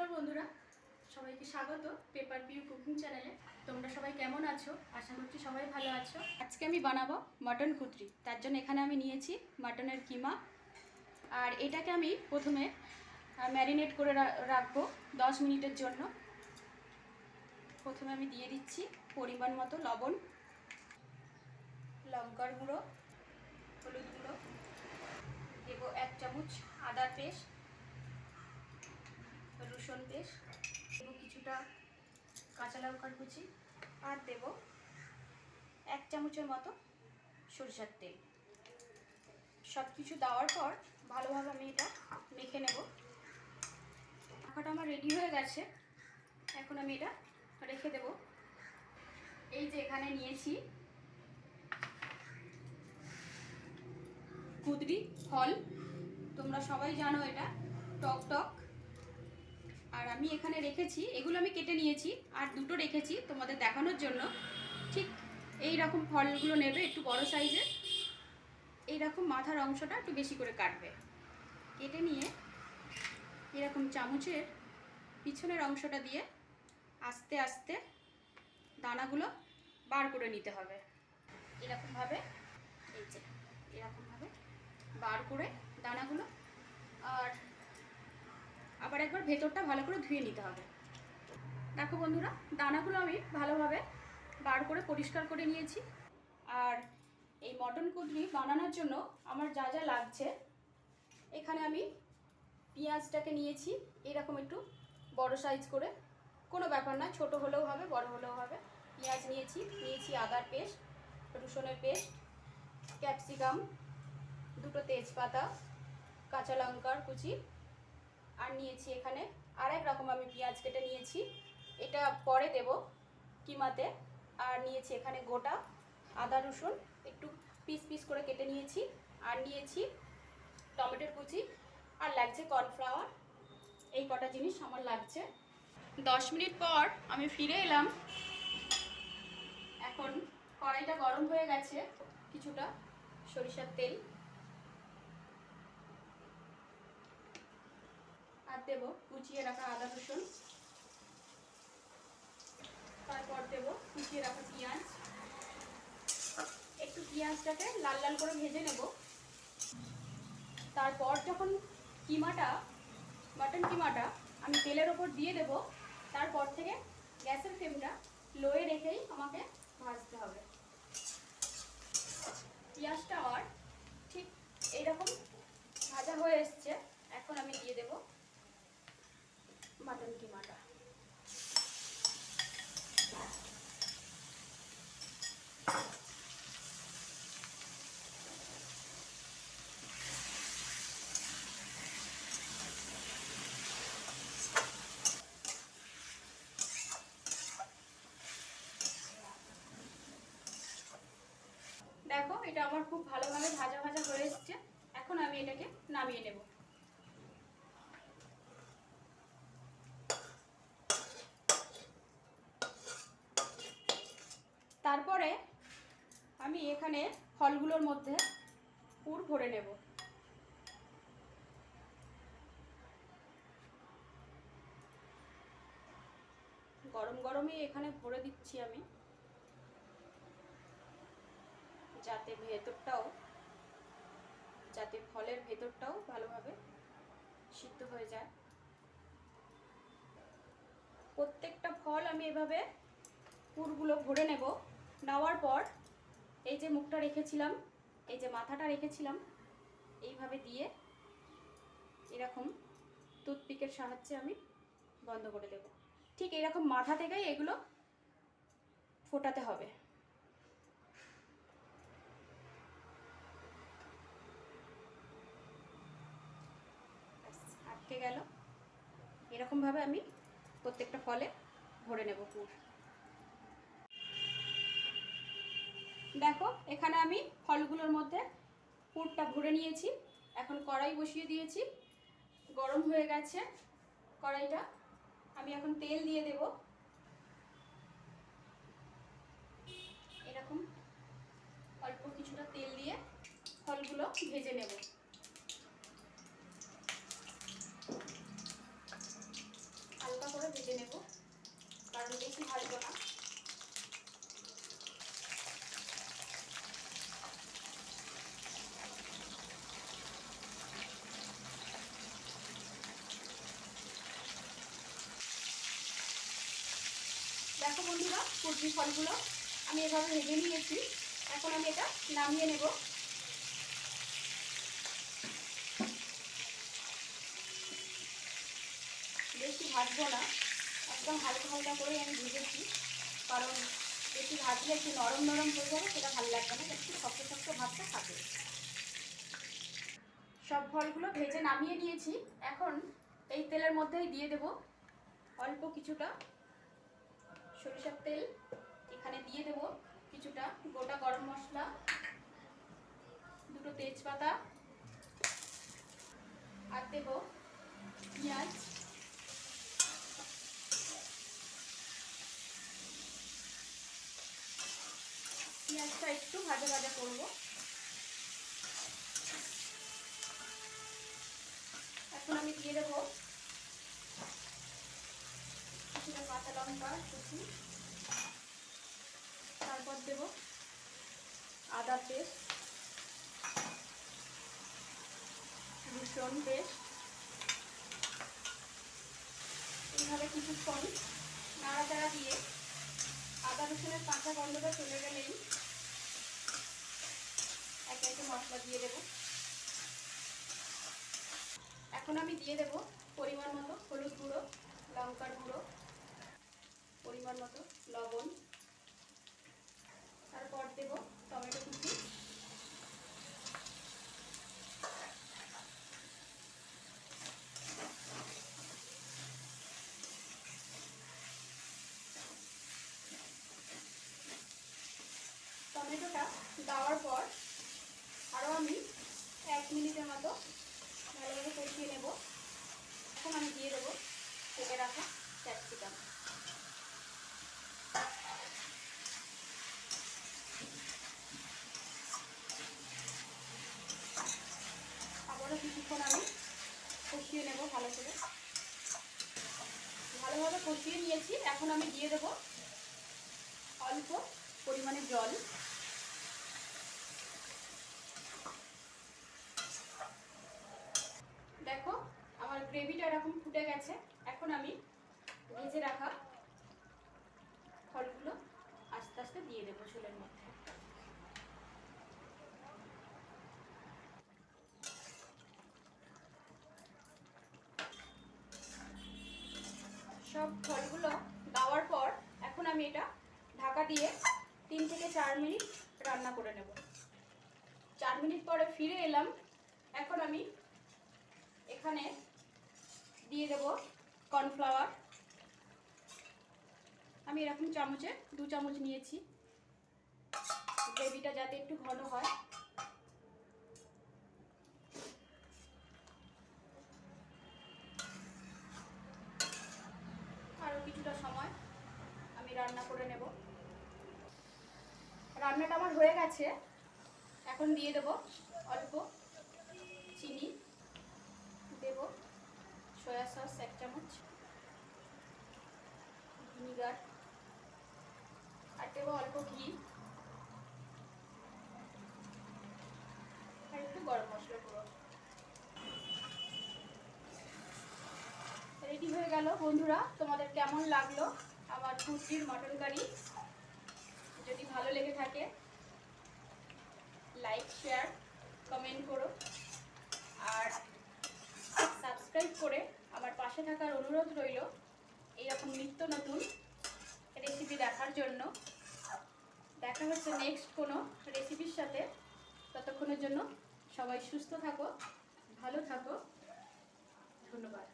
নমস্কার বন্ধুরা, সবাইকে স্বাগত পেপার পিউ কুকিং চ্যানেলে। তোমরা সবাই কেমন আছো? আশা করছি সবাই ভালো আছো। আজকে আমি বানাবো মটন কুদরি। তার জন্য এখানে আমি নিয়েছি মটনের কিমা, আর এটাকে আমি প্রথমে ম্যারিনেট করে রাখবো 10 মিনিটের জন্য। প্রথমে আমি দিয়ে দিচ্ছি পরিমাণ মতো লবণ, লঙ্কার গুঁড়ো, হলুদ গুঁড়ো, দেবো 1 চামচ আদার পেস্ট, রসুন পেস্ট, দেবো কিছুটা কাঁচা লঙ্কার কুচি, আর দেব 1 চামচের মতো সরষের তেল। সব কিছু দেওয়ার পর ভালোভাবে আমি এটা মেখে নেব। মাখাটা আমার রেডি হয়ে গেছে, এখন আমি এটা রেখে দেব। এই যে এখানে নিয়েছি কুদরি ফল, তোমরা সবাই জানো এটা টক টক। আর আমি এখানে রেখেছি, এগুলো আমি কেটে নিয়েছি, আর দুটো রেখেছি তোমাদের দেখানোর জন্য। ঠিক এই রকম ফলগুলো নেবে, একটু বড় সাইজের। এইরকম মাথার অংশটা একটু বেশি করে কাটবে, কেটে নিয়ে এরকম চামচের পিছনের অংশটা দিয়ে আস্তে আস্তে দানাগুলো বার করে নিতে হবে। এরকমভাবে, এই যে এরকমভাবে বার করে দানাগুলো, আর আবার একবার ভেতরটা ভালো করে ধুয়ে নিতে হবে। দেখো বন্ধুরা, দানাগুলো আমি ভালোভাবে বার করে পরিষ্কার করে নিয়েছি। আর এই মটন কুদরি বানানোর জন্য আমার যা যা লাগছে, এখানে আমি পেঁয়াজটাকে নিয়েছি এরকম একটু বড় সাইজ করে, কোনো ব্যাপার না, ছোট হলেও হবে বড় হলেও হবে। পেঁয়াজ নিয়েছি আদার পেস্ট, রসুনের পেস্ট, ক্যাপসিকাম, দুটো তেজপাতা, কাঁচা লঙ্কার কুচি, আর নিয়েছি এখানে আরেক রকম আমি পেঁয়াজ কেটে নিয়েছি, এটা পরে দেব কিমাতে। আর নিয়েছি এখানে গোটা আদা রসুন একটু পিস পিস করে কেটে নিয়েছি, আর নিয়েছি টমেটোর কুচি, আর লাগছে কর্নফ্লাওয়ার। এই কটা জিনিস আমার লাগছে। 10 মিনিট পর আমি ফিরে এলাম। এখন কড়াইটা গরম হয়ে গেছে, কিছুটা সরিষার তেল, আর দেব কুচিয়ে রাখা আদা রসুন, তারপর দেব কুচিয়ে রাখা পেঁয়াজ। একটু পেঁয়াজটাকে লাল লাল করে ভেজে নেব। তারপর যখন মটন কিমাটা আমি তেলের ওপর দিয়ে দেব, তারপর থেকে গ্যাসের ফ্লেমটা লোয়ে রেখেই আমাকে ভাজতে হবে। পেঁয়াজটা আমার ঠিক এইরকম ভাজা হয়ে এসছে, এখন আমি দিয়ে দেব মটন কিমাটা। দেখো, এটা আমার খুব ভালোভাবে ভাজা ভাজা হয়ে এসছে, এখন আমি এটাকে নামিয়ে নেব। তারপরে আমি এখানে ফলগুলোর মধ্যে পুর ভরে নেব। গরম গরমই এখানে ভরে দিচ্ছি আমি, যাতে ফলের ভেতরটাও ভালোভাবে সিদ্ধ হয়ে যায়। প্রত্যেকটা ফল আমি এভাবে পুরগুলো ভরে নেব। নেওয়ার পর এই যে মুখটা রেখেছিলাম, এই যে মাথাটা রেখেছিলাম, এইভাবে দিয়ে এরকম টুথপিকের সাহায্যে আমি বন্ধ করে দেব। ঠিক এরকম মাথা থেকেই এগুলো ফোটাতে হবে। আটকে গেল। এরকমভাবে আমি প্রত্যেকটা ফলে ভরে নেব পুর। দেখো, এখানে আমি ফলগুলোর মধ্যে পুরটা ভরে নিয়েছি। এখন কড়াই বসিয়ে দিয়েছি, গরম হয়ে গেছে কড়াইটা। আমি এখন তেল দিয়ে দেব। এরকম অল্প কিছুটা তেল দিয়ে ফলগুলো ভেজে নেব। ভেজে নেব, কারণ বেশি ভাজবো না। দেখো বন্ধুরা, কুলফি ফলগুলো আমি এভাবে ভেজে নিয়েছি। এখন আমি এটা নামিয়ে নেব। বেশি ভাজবো না, একদম হালকা হালকা করেই আমি ভেজেছি, কারণ বেশি ভাজলে একটু নরম নরম হয়ে যাবে, সেটা ভালো লাগবে না, একটু শক্ত শক্ত ভাতটা থাকে। সব ফলগুলো ভেজে নামিয়ে নিয়েছি। এখন এই তেলের মধ্যেই দিয়ে দেব অল্প কিছুটা সরিষার তেল। এখানে দিয়ে দেব কিছুটা গোটা গরম মশলা, দুটো তেজপাতা, আর দেব পেঁয়াজ। পেঁয়াজটা একটু ভাজা ভাজা করব। এখন আমি দিয়ে দেব কিছুটা কাঁচা লঙ্কা কুচি, তারপর দেব আদা পেস্ট, রসুন পেস্ট। এইভাবে কিছুক্ষণ নাড়াচাড়া দিয়ে আদা রসুনের কাঁচা গন্ধটা চলে গেলেই একে একে মশলা দিয়ে দেব। এখন আমি দিয়ে দেব পরিমাণ মতো হলুদ গুঁড়ো, লঙ্কার গুঁড়ো, পরিমাণ মতো লবণ, তারপর দেব টমেটো কুচি। টমেটোটা দেওয়ার পর আরও আমি 1 মিনিটের মতো ভালোভাবে কষিয়ে নেব। এখন আমি দিয়ে দেবো কেটে রাখা ক্যাপসিকাম। আবারও কিছুক্ষণ আমি কষিয়ে নেব ভালো করে। ভালোভাবে কষিয়ে নিয়েছি। এখন আমি দিয়ে দেবো অল্প পরিমাণে জল। দেখো আমার গ্রেভিটা এরকম ফুটে গেছে। এখন আমি ভেজে রাখা ফলগুলো আস্তে আস্তে দিয়ে দেবো ঝোলের মধ্যে। সব ফলগুলো দেওয়ার পর এখন আমি এটা ঢাকা দিয়ে 3 থেকে 4 মিনিট রান্না করে নেব। 4 মিনিট পরে ফিরে এলাম। এখন আমি এখানে দিয়ে দেব কর্নফ্লাওয়ার। আমি এরকম চামচে 2 চামচ নিয়েছি, গ্রেভিটা যাতে একটু ঘন হয়। আরও কিছুটা সময় আমি রান্না করে নেব। রান্নাটা আমার হয়ে গেছে। এখন দিয়ে দেব অল্প চিনি, দেব সয়া সস 1 চামচ, ভিনিগার, আর দেব অল্প ঘি, আর একটু গরম মশলা গুঁড়ো। রেডি হয়ে গেল বন্ধুরা। তোমাদের কেমন লাগলো আমার কুলফির মটন কারি? যদি ভালো লেগে থাকে লাইক, শেয়ার, কমেন্ট করো, আর সাবস্ক্রাইব করে আমার পাশে থাকার অনুরোধ রইল এইরকম নিত্য নতুন রেসিপি দেখার জন্য। দেখা হচ্ছে নেক্সট কোনো রেসিপির সাথে। ততক্ষণের জন্য সবাই সুস্থ থাকো, ভালো থাকো। ধন্যবাদ।